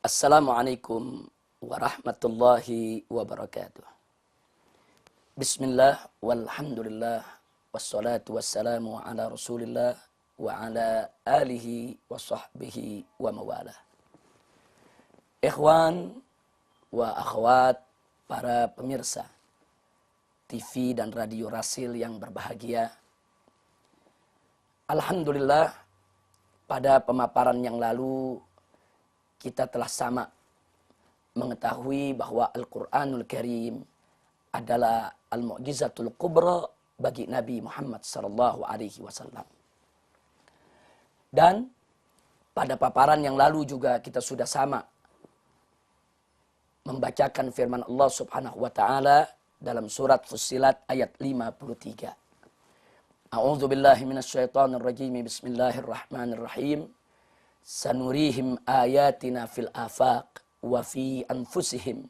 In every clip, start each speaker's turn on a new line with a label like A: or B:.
A: Assalamualaikum warahmatullahi wabarakatuh. Bismillah walhamdulillah wassalatu wassalamu ala rasulillah wa ala alihi wa sahbihi wa mawalah. Ikhwan wa akhwat, para pemirsa TV dan radio Rasil yang berbahagia. Alhamdulillah, pada pemaparan yang lalu kita telah sama mengetahui bahwa Al-Quranul Karim adalah al-mu'jizatul kubra bagi Nabi Muhammad SAW. Dan pada paparan yang lalu juga kita sudah sama membacakan firman Allah Subhanahu wa taala dalam surat Fussilat ayat 53. A'udzu billahi minasyaitonir rajim. Bismillahirrahmanirrahim. Sanurihim ayatina fil afaq wa fi anfusihim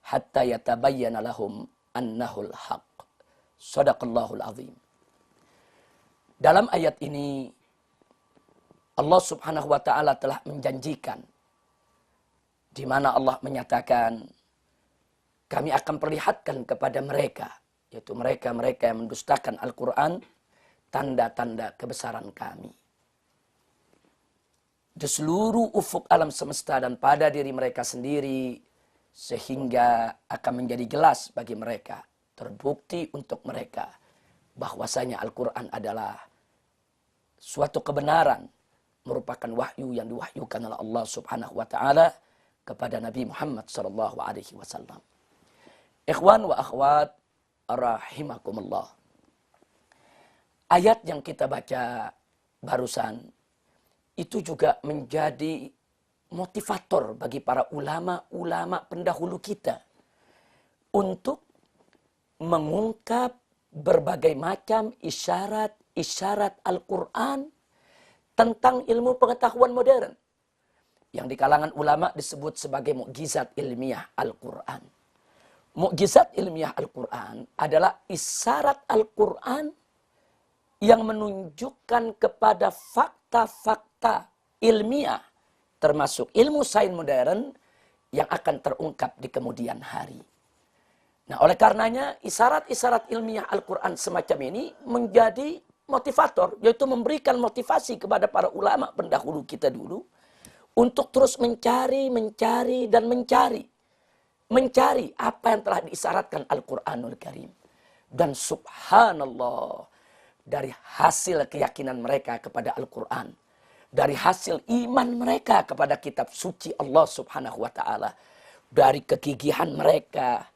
A: hatta yatabayyana lahum annahul haqq. Shadaqallahul azim. Dalam ayat ini Allah Subhanahu wa taala telah menjanjikan, di mana Allah menyatakan, kami akan perlihatkan kepada mereka, yaitu mereka-mereka yang mendustakan Al-Quran, tanda-tanda kebesaran kami di seluruh ufuk alam semesta dan pada diri mereka sendiri, sehingga akan menjadi jelas bagi mereka, terbukti untuk mereka bahwasanya Al-Quran adalah suatu kebenaran, merupakan wahyu yang diwahyukan oleh Allah Subhanahu wa taala kepada Nabi Muhammad SAW. Ikhwan wa akhwat rahimakumullah. Ayat yang kita baca barusan itu juga menjadi motivator bagi para ulama-ulama pendahulu kita untuk mengungkap berbagai macam isyarat-isyarat Al-Quran tentang ilmu pengetahuan modern yang di kalangan ulama disebut sebagai mukjizat ilmiah Al-Quran. Mukjizat ilmiah Al-Quran adalah isyarat Al-Quran yang menunjukkan kepada fakta-fakta ilmiah, termasuk ilmu sains modern, yang akan terungkap di kemudian hari. Nah, oleh karenanya, isyarat-isyarat ilmiah Al-Quran semacam ini menjadi motivator, yaitu memberikan motivasi kepada para ulama pendahulu kita dulu, untuk terus mencari apa yang telah diisyaratkan Al-Quranul Karim. Dan subhanallah, dari hasil keyakinan mereka kepada Al-Quran, dari hasil iman mereka kepada kitab suci Allah Subhanahu wa taala, dari kegigihan mereka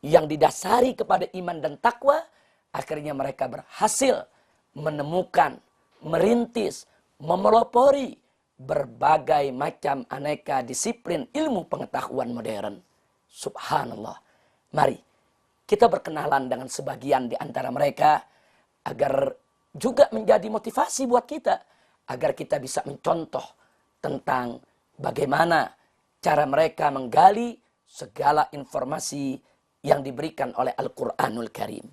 A: yang didasari kepada iman dan takwa, akhirnya mereka berhasil menemukan, merintis, memelopori berbagai macam aneka disiplin ilmu pengetahuan modern. Subhanallah. Mari kita berkenalan dengan sebagian di antara mereka, agar juga menjadi motivasi buat kita, agar kita bisa mencontoh tentang bagaimana cara mereka menggali segala informasi yang diberikan oleh Al-Quranul Karim.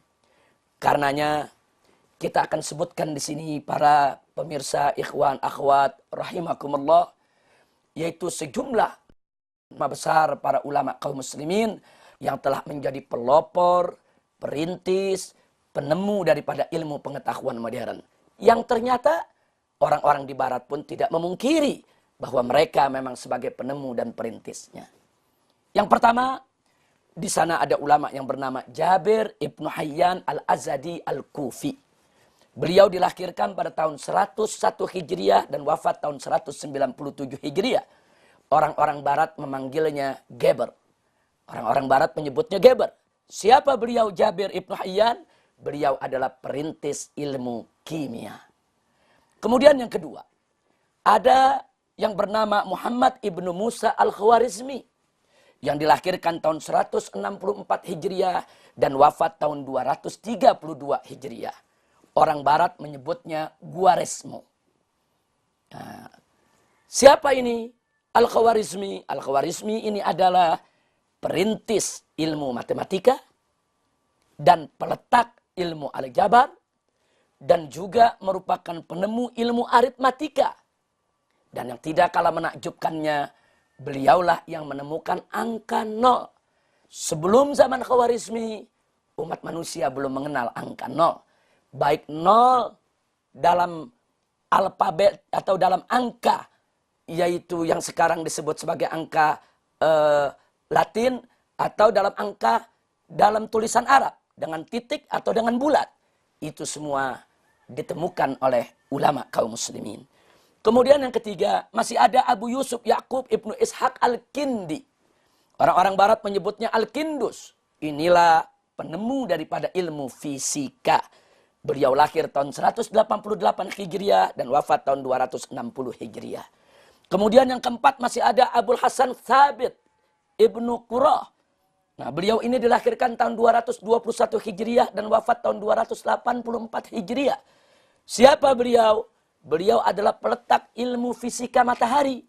A: Karenanya kita akan sebutkan di sini, para pemirsa, ikhwan, akhwat rahimakumullah, yaitu sejumlah nama besar para ulama kaum muslimin yang telah menjadi pelopor, perintis, penemu daripada ilmu pengetahuan modern, yang ternyata orang-orang di barat pun tidak memungkiri bahwa mereka memang sebagai penemu dan perintisnya. Yang pertama, di sana ada ulama yang bernama Jabir ibnu Hayyan al-Azadi al-Kufi. Beliau dilahirkan pada tahun 101 Hijriah dan wafat tahun 197 Hijriah. Orang-orang barat memanggilnya Geber. Orang-orang barat menyebutnya Geber. Siapa beliau Jabir ibnu Hayyan? Beliau adalah perintis ilmu kimia. Kemudian yang kedua, ada yang bernama Muhammad ibnu Musa al-Khwarizmi, yang dilahirkan tahun 164 Hijriah dan wafat tahun 232 Hijriah. Orang barat menyebutnya Khwarizmi. Nah, siapa ini Al-Khwarizmi? Al-Khwarizmi ini adalah perintis ilmu matematika dan peletak ilmu aljabar, dan juga merupakan penemu ilmu aritmatika. Dan yang tidak kalah menakjubkannya, beliaulah yang menemukan angka 0. Sebelum zaman Khawarizmi, umat manusia belum mengenal angka 0. Baik 0 dalam alfabet atau dalam angka, yaitu yang sekarang disebut sebagai angka Latin, atau dalam angka dalam tulisan Arab, dengan titik atau dengan bulat. Itu semua ditemukan oleh ulama kaum muslimin. Kemudian yang ketiga, masih ada Abu Yusuf Yaqub Ibnu Ishaq Al-Kindi. Orang-orang barat menyebutnya Al-Kindus. Inilah penemu daripada ilmu fisika. Beliau lahir tahun 188 Hijriah dan wafat tahun 260 Hijriah. Kemudian yang keempat masih ada Abul Hasan Thabit Ibnu Qurrah. Nah, beliau ini dilahirkan tahun 221 Hijriah dan wafat tahun 284 Hijriah. Siapa beliau? Beliau adalah peletak ilmu fisika matahari.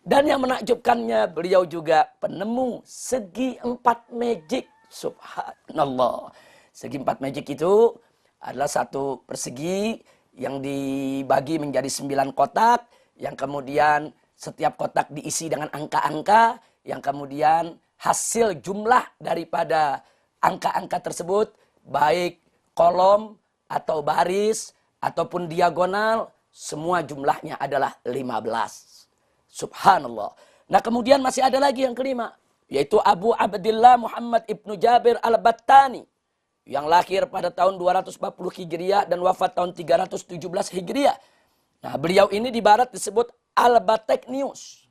A: Dan yang menakjubkannya, beliau juga penemu segi 4 magic. Subhanallah. Segi 4 magic itu adalah satu persegi yang dibagi menjadi 9 kotak, yang kemudian setiap kotak diisi dengan angka-angka, yang kemudian hasil jumlah daripada angka-angka tersebut, baik kolom atau baris ataupun diagonal, semua jumlahnya adalah 15. Subhanallah. Nah, kemudian masih ada lagi yang kelima, yaitu Abu Abdillah Muhammad Ibnu Jabir Al-Battani, yang lahir pada tahun 240 Hijriah dan wafat tahun 317 Hijriah. Nah, beliau ini di barat disebut Al-Bateknius.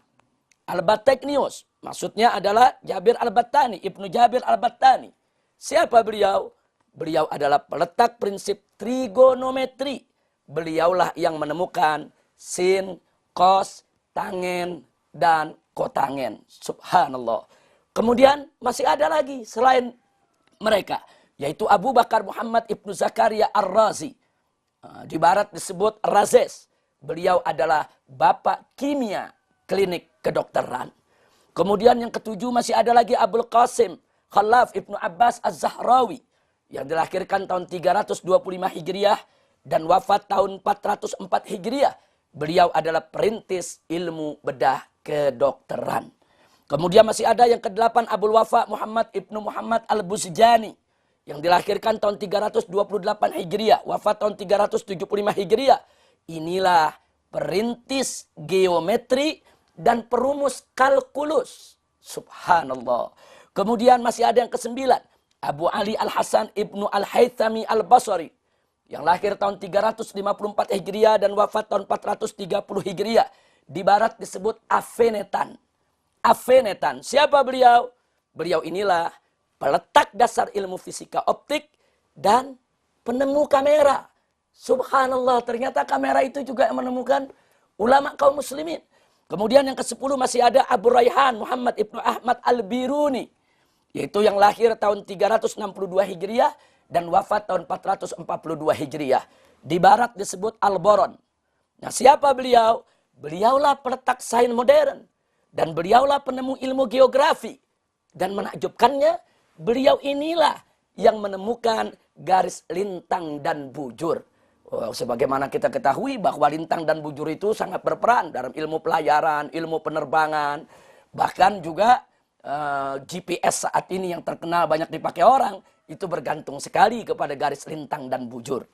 A: Al-Bateknius maksudnya adalah Jabir Al-Battani, Ibnu Jabir Al-Battani. Siapa beliau? Beliau adalah peletak prinsip trigonometri. Beliaulah yang menemukan sin, kos, tangen, dan kotangen. Subhanallah. Kemudian masih ada lagi selain mereka, yaitu Abu Bakar Muhammad Ibnu Zakaria Ar-Razi. Di barat disebut Razes. Beliau adalah bapak kimia klinik kedokteran. Kemudian yang ketujuh masih ada lagi Abul Qasim Khalaf Ibnu Abbas Az-Zahrawi, yang dilahirkan tahun 325 Hijriah dan wafat tahun 404 Hijriah. Beliau adalah perintis ilmu bedah kedokteran. Kemudian masih ada yang ke-8 Abul Wafa Muhammad Ibnu Muhammad Al-Buzjani, yang dilahirkan tahun 328 Hijriah, wafat tahun 375 Hijriah. Inilah perintis geometri dan perumus kalkulus. Subhanallah. Kemudian masih ada yang ke-9 Abu Ali Al-Hasan Ibnu Al-Haythami Al-Basri, yang lahir tahun 354 Hijriah dan wafat tahun 430 Hijriah. Di barat disebut Afenetan. Afenetan. Siapa beliau? Beliau inilah peletak dasar ilmu fisika optik dan penemu kamera. Subhanallah, ternyata kamera itu juga yang menemukan ulama kaum muslimin. Kemudian yang ke-10 masih ada Abu Raihan Muhammad Ibnu Ahmad Al-Biruni, yaitu yang lahir tahun 362 Hijriah dan wafat tahun 442 Hijriah. Di barat disebut Al-Boron. Nah, siapa beliau? Beliaulah peletak sains modern dan beliaulah penemu ilmu geografi. Dan menakjubkannya, beliau inilah yang menemukan garis lintang dan bujur. Sebagaimana kita ketahui bahwa lintang dan bujur itu sangat berperan dalam ilmu pelayaran, ilmu penerbangan. Bahkan juga GPS saat ini yang terkenal banyak dipakai orang, itu bergantung sekali kepada garis lintang dan bujur.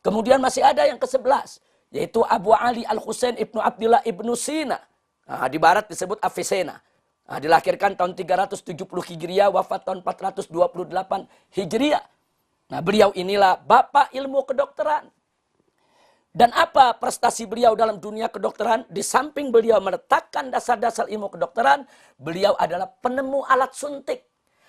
A: Kemudian masih ada yang ke-11, yaitu Abu Ali Al-Husain Ibnu Abdullah Ibnu Sina. Di barat disebut Avicenna. Dilahirkan tahun 370 Hijriah, wafat tahun 428 Hijriah. Nah, beliau inilah bapak ilmu kedokteran. Dan apa prestasi beliau dalam dunia kedokteran? Di samping beliau meletakkan dasar-dasar ilmu kedokteran, beliau adalah penemu alat suntik.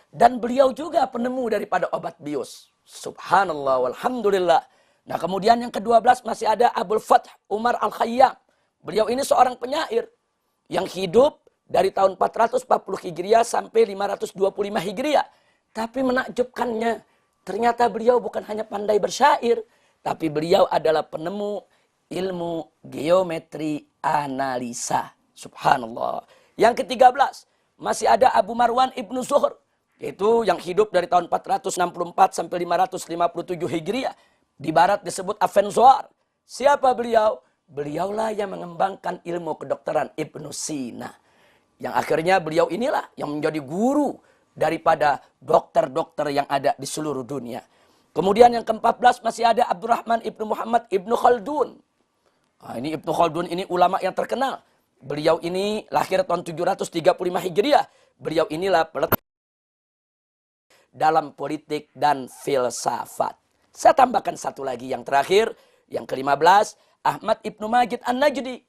A: Dan beliau juga penemu daripada obat bius. Subhanallah walhamdulillah. Nah, kemudian yang ke-12 masih ada Abul Fath Umar Al-Khayyam. Beliau ini seorang penyair yang hidup dari tahun 440 Hijriah sampai 525 Hijriah. Tapi menakjubkannya, ternyata beliau bukan hanya pandai bersyair, tapi beliau adalah penemu ilmu geometri analisa. Subhanallah. Yang ke-13 masih ada Abu Marwan Ibnu Zuhr, yaitu yang hidup dari tahun 464 sampai 557 Hijriah. Di barat disebut Avenzoar. Siapa beliau? Beliaulah yang mengembangkan ilmu kedokteran Ibnu Sina. Yang akhirnya beliau inilah yang menjadi guru daripada dokter-dokter yang ada di seluruh dunia. Kemudian yang ke-14 masih ada Abdurrahman Ibnu Muhammad Ibnu Khaldun. Nah, ini Ibnu Khaldun ini ulama yang terkenal. Beliau ini lahir tahun 735 Hijriah. Beliau inilah peletak dalam politik dan filsafat. Saya tambahkan satu lagi yang terakhir, yang ke-15, Ahmad Ibnu Majid An-Najdi,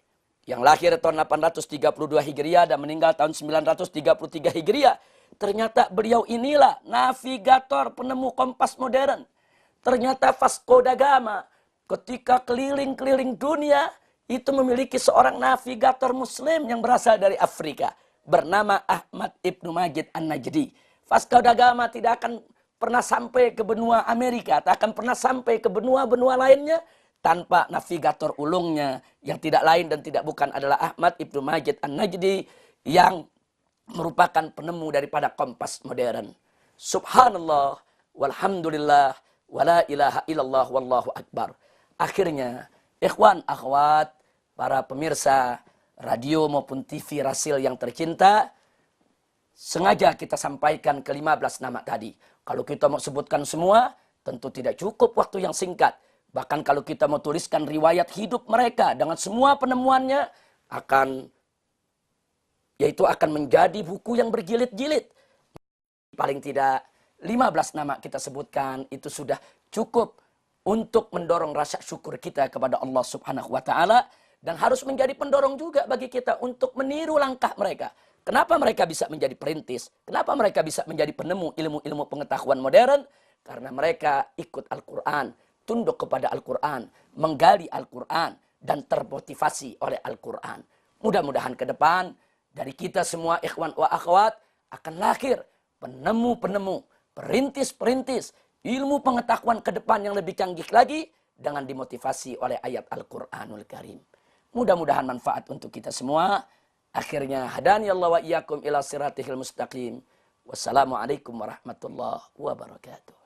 A: yang lahir tahun 832 Hijriah dan meninggal tahun 933 Hijriah. Ternyata beliau inilah navigator penemu kompas modern. Ternyata Vasco da Gama ketika keliling-keliling dunia itu memiliki seorang navigator muslim yang berasal dari Afrika. Bernama Ahmad Ibnu Majid An-Najdi. Vasco da Gama tidak akan pernah sampai ke benua Amerika. Tak akan pernah sampai ke benua-benua lainnya tanpa navigator ulungnya. Yang tidak lain dan tidak bukan adalah Ahmad Ibnu Majid An-Najdi yang merupakan penemu daripada kompas modern. Subhanallah, walhamdulillah, wala ilaha illallah, wallahu akbar. Akhirnya, ikhwan, akhwat, para pemirsa radio maupun TV Rasil yang tercinta, sengaja kita sampaikan ke-15 nama tadi. Kalau kita mau sebutkan semua, tentu tidak cukup waktu yang singkat. Bahkan kalau kita mau tuliskan riwayat hidup mereka dengan semua penemuannya, yaitu akan menjadi buku yang berjilid-jilid. Paling tidak 15 nama kita sebutkan, itu sudah cukup untuk mendorong rasa syukur kita kepada Allah Subhanahu wa Ta'ala. Dan harus menjadi pendorong juga bagi kita untuk meniru langkah mereka. Kenapa mereka bisa menjadi perintis? Kenapa mereka bisa menjadi penemu ilmu-ilmu pengetahuan modern? Karena mereka ikut Al-Quran, tunduk kepada Al-Quran, menggali Al-Quran, dan termotivasi oleh Al-Quran. Mudah-mudahan ke depan, dari kita semua ikhwan wa akhwat, akan lahir penemu-penemu, perintis-perintis, ilmu pengetahuan ke depan yang lebih canggih lagi, dengan dimotivasi oleh ayat Al-Quranul Karim. Mudah-mudahan manfaat untuk kita semua. Akhirnya hadani Allah wa iyyakum ila siratihil mustaqim. Wassalamualaikum warahmatullahi wabarakatuh.